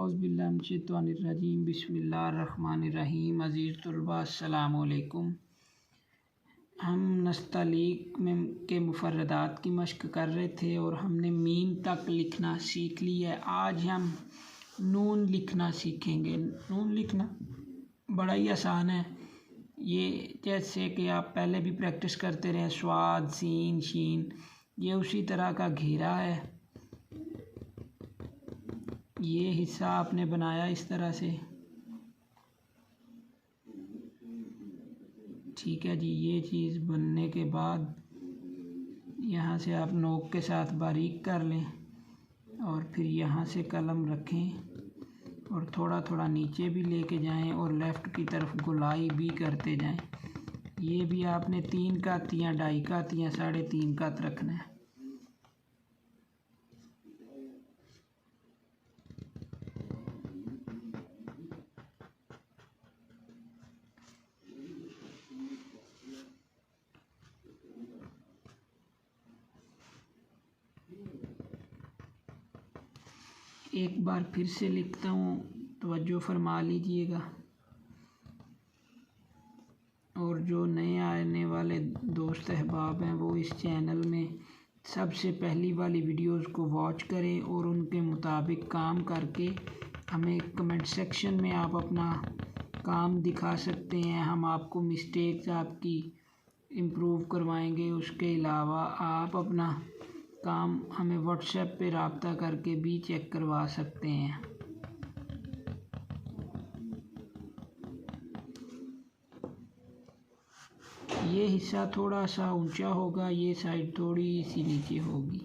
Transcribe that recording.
औज़ुबिल्लाहिमिनश्शैतानिर्रजीम बिस्मिल्लाहिर्रहमानिर्रहीम। अज़ीज़ तलबा अस्सलामु अलैकुम। हम नस्तलीक में के मुफर्रदात की मश्क कर रहे थे और हमने मीम तक लिखना सीख लिया है। आज हम नून लिखना सीखेंगे। नून लिखना बड़ा ही आसान है। ये जैसे कि आप पहले भी प्रैक्टिस करते रहे, स्वाद, सीन, शीन, ये उसी तरह का घेरा है। ये हिस्सा आपने बनाया इस तरह से, ठीक है जी। ये चीज़ बनने के बाद यहाँ से आप नोक के साथ बारीक कर लें और फिर यहाँ से कलम रखें और थोड़ा थोड़ा नीचे भी लेके जाएं और लेफ़्ट की तरफ गोलाई भी करते जाएं। ये भी आपने 3 कात या 2.5 कात या 3.5 कात रखना है। एक बार फिर से लिखता हूँ, तवज्जो फरमा लीजिएगा। और जो नए आने वाले दोस्त अहबाब हैं वो इस चैनल में सबसे पहली वाली वीडियोस को वॉच करें और उनके मुताबिक काम करके हमें कमेंट सेक्शन में आप अपना काम दिखा सकते हैं। हम आपको मिस्टेक्स आपकी इम्प्रूव करवाएंगे। उसके अलावा आप अपना काम हमें व्हाट्सएप पे रब्ता करके भी चेक करवा सकते हैं। ये हिस्सा थोड़ा सा ऊंचा होगा, ये साइड थोड़ी सी नीचे होगी।